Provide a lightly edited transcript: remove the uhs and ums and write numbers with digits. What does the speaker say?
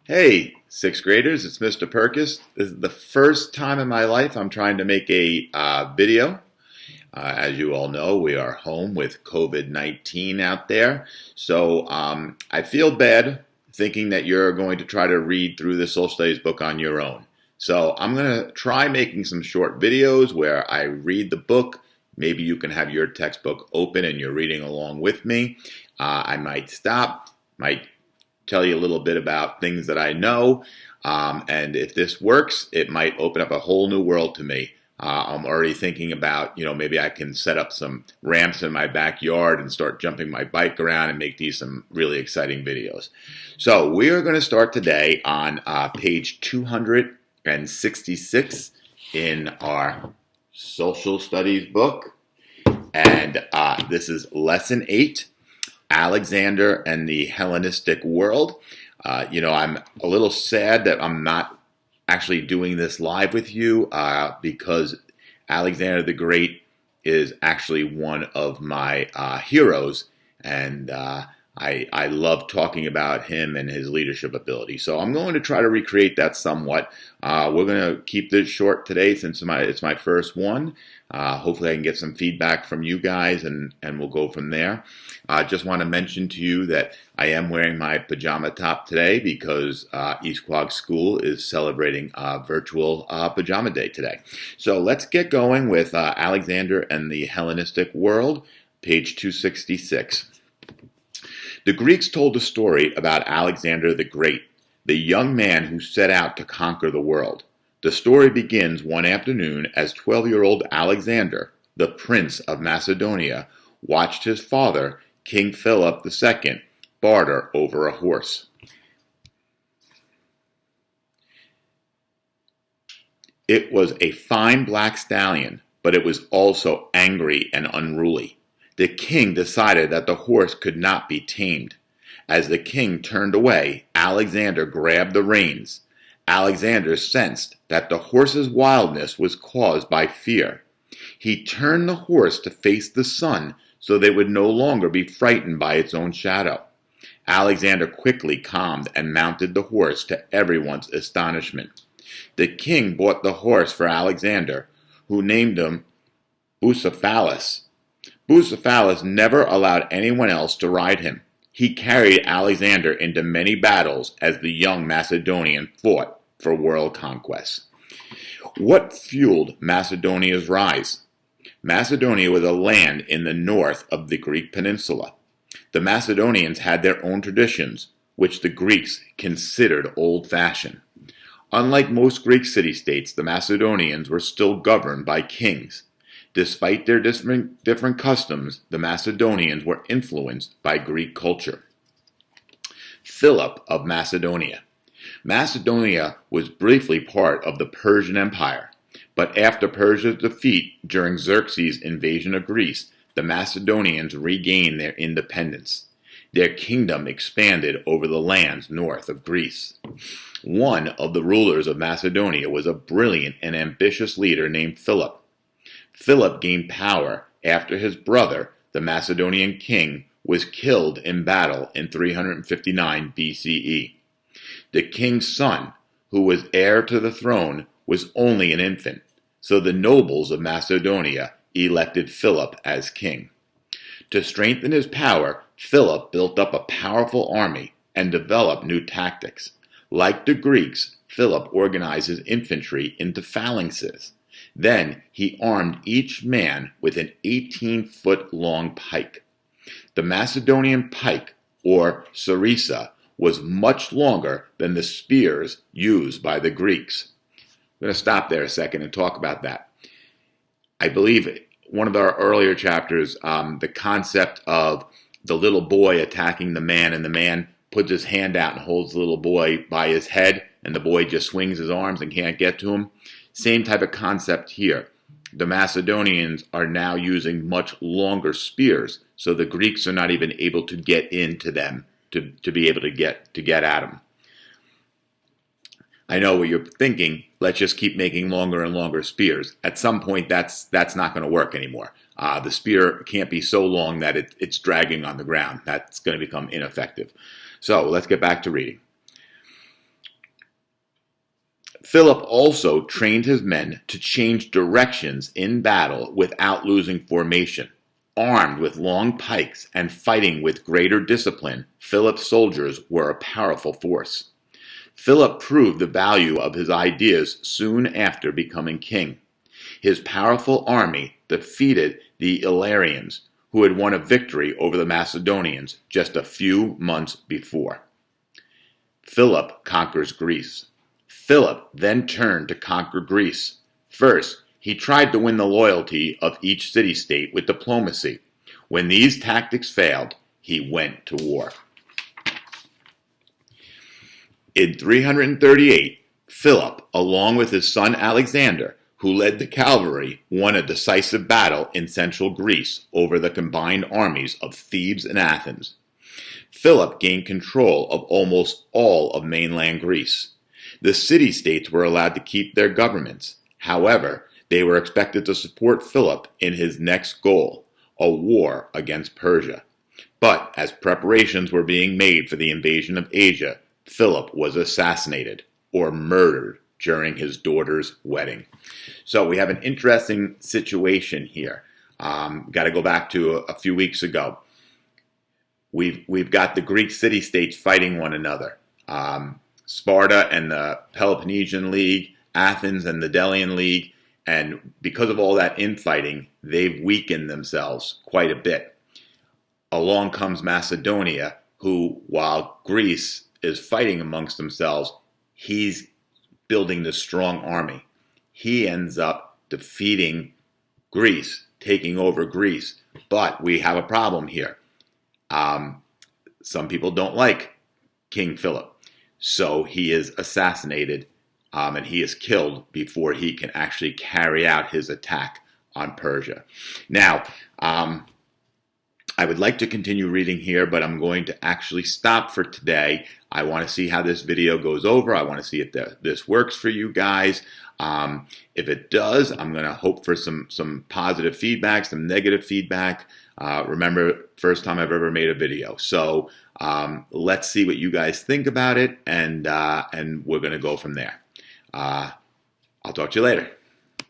Hey, sixth graders, it's Mr. Purkis. This is the first time in my life I'm trying to make a video. As you all know, we are home with COVID-19 out there. So I feel bad thinking that you're going to try to read through the social studies book on your own. So I'm going to try making some short videos where I read the book. Maybe you can have your textbook open and you're reading along with me. I might stop, might tell you a little bit about things that I know, and if this works, it might open up a whole new world to me. I'm already thinking about, maybe I can set up some ramps in my backyard and start jumping my bike around and make these some really exciting videos. So we are going to start today on page 266 in our social studies book, and this is lesson 8. Alexander and the Hellenistic world. I'm a little sad that I'm not actually doing this live with you because Alexander the Great is actually one of my heroes, and I love talking about him and his leadership ability. So I'm going to try to recreate that somewhat. We're going to keep this short today since it's my first one. Hopefully I can get some feedback from you guys, and we'll go from there. I just want to mention to you that I am wearing my pajama top today because East Quogue School is celebrating virtual pajama day today. So let's get going with Alexander and the Hellenistic world, page 266. The Greeks told a story about Alexander the Great, the young man who set out to conquer the world. The story begins one afternoon as 12-year-old Alexander, the Prince of Macedonia, watched his father, King Philip II, barter over a horse. It was a fine black stallion, but it was also angry and unruly. The king decided that the horse could not be tamed. As the king turned away, Alexander grabbed the reins. Alexander sensed that the horse's wildness was caused by fear. He turned the horse to face the sun so they would no longer be frightened by its own shadow. Alexander quickly calmed and mounted the horse to everyone's astonishment. The king bought the horse for Alexander, who named him Bucephalus. Bucephalus never allowed anyone else to ride him. He carried Alexander into many battles as the young Macedonian fought for world conquest. What fueled Macedonia's rise? Macedonia was a land in the north of the Greek peninsula. The Macedonians had their own traditions, which the Greeks considered old-fashioned. Unlike most Greek city-states, the Macedonians were still governed by kings. Despite their different customs, the Macedonians were influenced by Greek culture. Philip of Macedonia. Macedonia was briefly part of the Persian Empire, but after Persia's defeat during Xerxes' invasion of Greece, the Macedonians regained their independence. Their kingdom expanded over the lands north of Greece. One of the rulers of Macedonia was a brilliant and ambitious leader named Philip. Philip gained power after his brother, the Macedonian king, was killed in battle in 359 BCE. The king's son, who was heir to the throne, was only an infant, so the nobles of Macedonia elected Philip as king. To strengthen his power, Philip built up a powerful army and developed new tactics. Like the Greeks, Philip organized his infantry into phalanxes. Then he armed each man with an 18-foot-long pike. The Macedonian pike, or sarissa, was much longer than the spears used by the Greeks. I'm going to stop there a second and talk about that. I believe one of our earlier chapters, the concept of the little boy attacking the man, and the man puts his hand out and holds the little boy by his head, and the boy just swings his arms and can't get to him. Same type of concept here. The Macedonians are now using much longer spears, so the Greeks are not even able to get into them to be able to get at them. I know what you're thinking. Let's just keep making longer and longer spears. At some point, that's not going to work anymore. The spear can't be so long that it's dragging on the ground. That's going to become ineffective. So let's get back to reading. Philip also trained his men to change directions in battle without losing formation. Armed with long pikes and fighting with greater discipline, Philip's soldiers were a powerful force. Philip proved the value of his ideas soon after becoming king. His powerful army defeated the Illyrians, who had won a victory over the Macedonians just a few months before. Philip conquers Greece. Philip then turned to conquer Greece. First, he tried to win the loyalty of each city-state with diplomacy. When these tactics failed, he went to war. In 338, Philip, along with his son Alexander, who led the cavalry, won a decisive battle in central Greece over the combined armies of Thebes and Athens. Philip gained control of almost all of mainland Greece. The city-states were allowed to keep their governments. However, they were expected to support Philip in his next goal, a war against Persia. But as preparations were being made for the invasion of Asia, Philip was assassinated or murdered during his daughter's wedding. So we have an interesting situation here. Got to go back to a few weeks ago. We've got the Greek city-states fighting one another. Sparta and the Peloponnesian League, Athens and the Delian League, and because of all that infighting, they've weakened themselves quite a bit. Along comes Macedonia, who, while Greece is fighting amongst themselves, he's building this strong army. He ends up defeating Greece, taking over Greece. But we have a problem here. Some people don't like King Philip. So he is assassinated and he is killed before he can actually carry out his attack on Persia. Now, I would like to continue reading here, but I'm going to actually stop for today. I want to see how this video goes over. I want to see if this works for you guys. If it does, I'm going to hope for some positive feedback, some negative feedback. Remember, first time I've ever made a video. So let's see what you guys think about it, and we're going to go from there. I'll talk to you later.